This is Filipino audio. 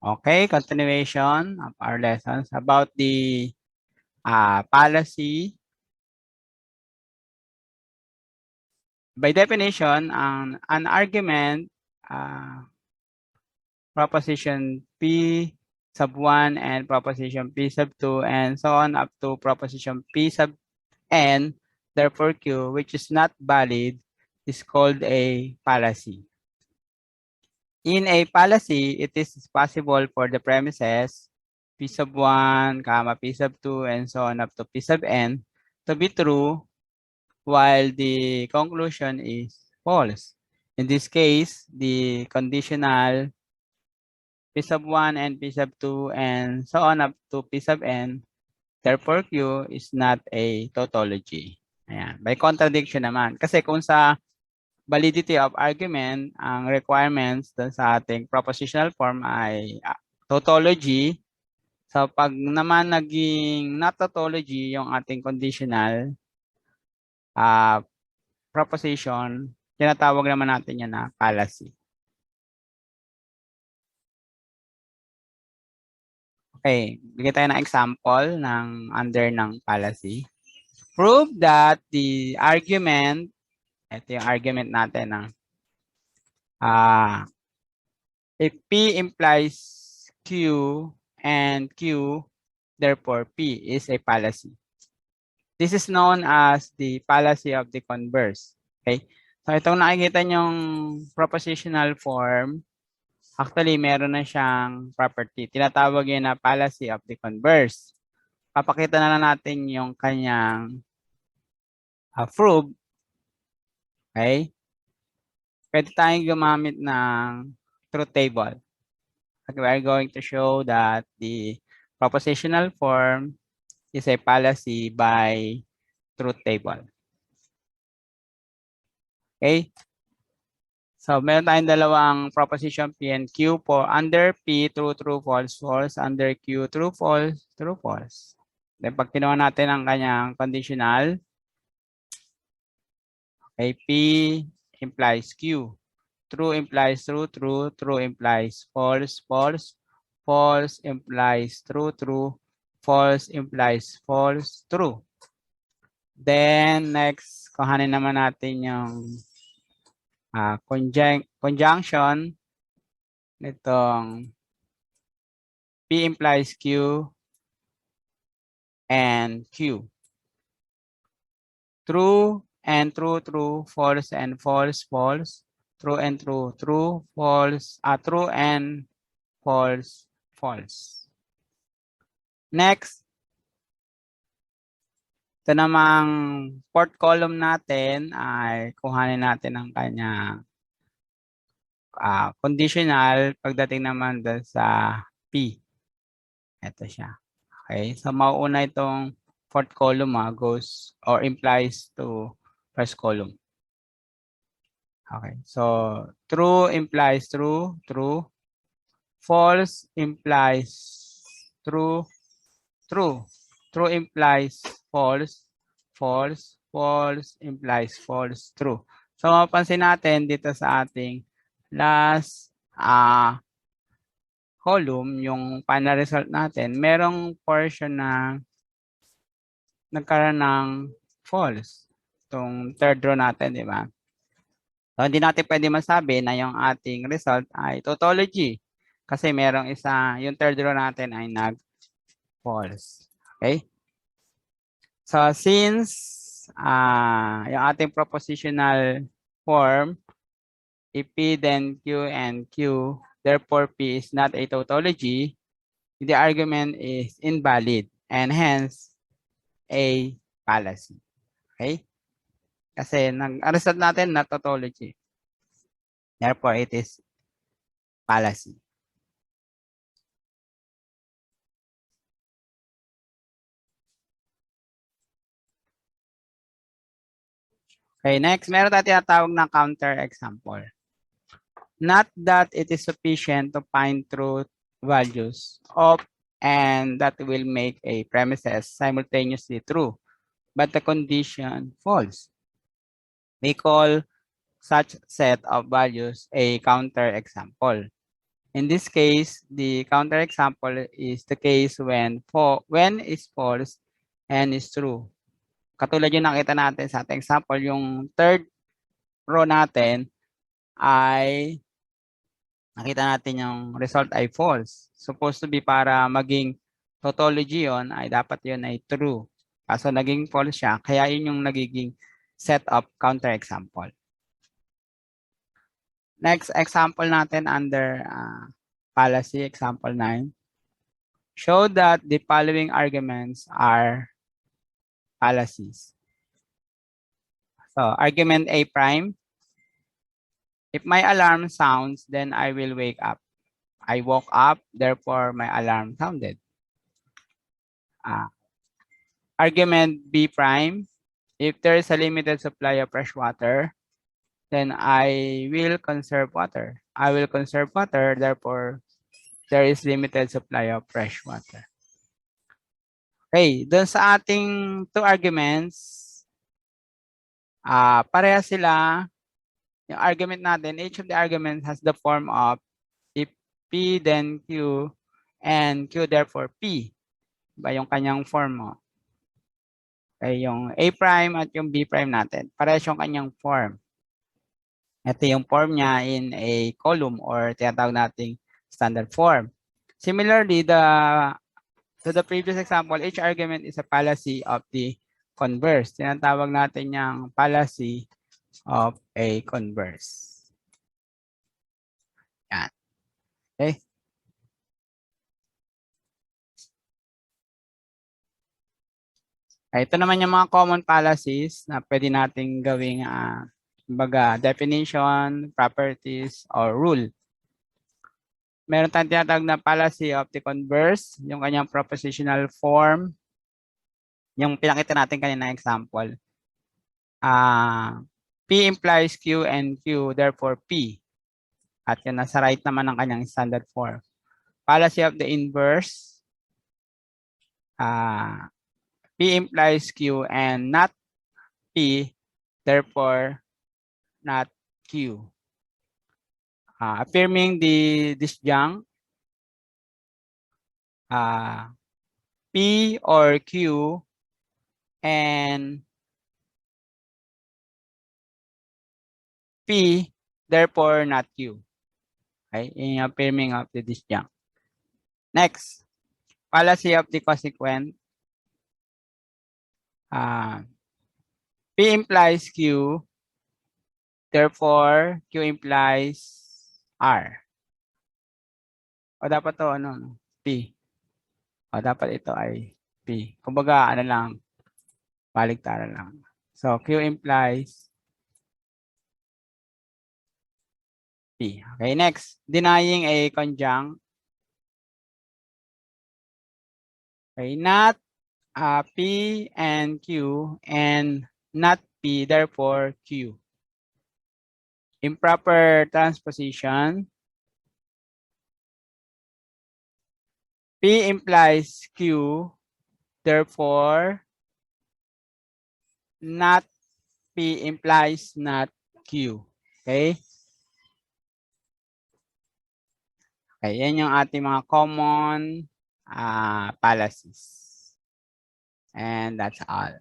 Okay, continuation of our lessons about the fallacy. By definition, an argument, proposition P sub 1 and proposition P sub 2 and so on up to proposition P sub n, therefore Q, which is not valid, is called a fallacy. In a fallacy, it is possible for the premises P sub 1, comma, P sub 2, and so on up to P sub n to be true while the conclusion is false. In this case, the conditional P sub 1 and P sub 2 and so on up to P sub n, therefore Q is not a tautology. Ayan. By contradiction naman. Kasi kung sa validity of argument, ang requirements dun sa ating propositional form ay tautology. So pag naman naging not tautology yung ating conditional proposition, tinatawag naman natin yan na fallacy. Okay, bigyan tayo ng example ng under ng fallacy. Prove that the argument, ito yung argument natin na if P implies Q and Q, therefore P is a fallacy. This is known as the fallacy of the converse. Okay? So itong nakikita nyong propositional form, actually meron na siyang property. Tinatawag yun na fallacy of the converse. Papakita na lang natin yung kanyang proof. Okay? Pwede tayong gumamit ng truth table. Okay, we are going to show that the propositional form is a fallacy by truth table. Okay? So, meron tayong dalawang proposition P and Q for under P, true, true, false, false. Under Q, true, false, true, false. Then, pag kinuha natin ang kanyang conditional, okay, P implies Q. True implies true, true, true implies false, false, false implies true, true, false implies false, true. Then, next, kuhanin naman natin yung conjunction nitong P implies Q and Q. True and true, true, false and false, false, true and true, true, false, true and false, false. Next, ito namang fourth column natin ay kuhanin natin ang kanyang conditional pagdating naman doon sa P. Ito siya. Okay, so mauuna itong fourth column goes or implies to first column. Okay, so true implies true, true. False implies true, true. True implies false, false, false implies false, true. So mapansin natin dito sa ating last column, yung final result natin, merong portion na nagkaroon ng false. Itong third row natin, di ba? So, hindi natin pwede masabi na yung ating result ay tautology. Kasi merong isa, yung third row natin ay nag-false. Okay? So, since yung ating propositional form, if P then Q and Q, therefore P is not a tautology, the argument is invalid and hence a fallacy. Okay? Kasi ang-result natin na tautology. Therefore, it is fallacy. Okay, next, meron tayo tinatawag na counter example. Not that it is sufficient to find truth values of and that will make a premises simultaneously true, but the condition false. We call such set of values a counter example. In this case, the counterexample is the case when is false and is true. Katulad yung nakita natin sa ating example, yung third row natin ay nakita natin yung result ay false. Supposed to be para maging tautology yon ay dapat yon ay true. Kaso naging false siya, kaya yun yung nagiging set of counterexample. Next example natin under fallacy, example 9. Show that the following arguments are fallacies. So, argument A prime. If my alarm sounds, then I will wake up. I woke up, therefore my alarm sounded. Argument B prime. If there is a limited supply of fresh water, then I will conserve water. I will conserve water, therefore there is limited supply of fresh water. Okay, dun sa ating two arguments, pareha sila. Yung argument natin, each of the arguments has the form of if P then Q and Q therefore P. Ba yung kanyang form mo? Okay, yung A prime at yung B prime natin. Parehas yung kanyang form. Ito yung form niya in a column or tinatawag nating standard form. Similarly, to the previous example, each argument is a fallacy of the converse. Tinatawag natin yung fallacy of a converse. Yan. Okay. Ito naman yung mga common fallacies na pwede nating gawing definition, properties, or rule. Meron tayong tinatawag na fallacy of the converse, yung kanyang propositional form, yung pinakita natin kanina example. P implies Q and Q, therefore P. At yun, nasa right naman ng kanyang standard form. Fallacy of the inverse, P implies Q and not P, therefore not Q. Affirming the disjunct, P or Q and P, therefore not Q. Okay, in affirming of the disjunct. Next, fallacy of the consequent. P implies Q, therefore Q implies R. O dapat to ano, P. O dapat ito ay P. Kumbaga ano lang, baligtaran lang. So Q implies P. Okay, next, denying a conjunct. Okay, not P and Q and not P, therefore Q. Improper transposition. P implies Q, therefore not P implies not Q. Okay? Okay, yan yung ating mga common fallacies. And that's all.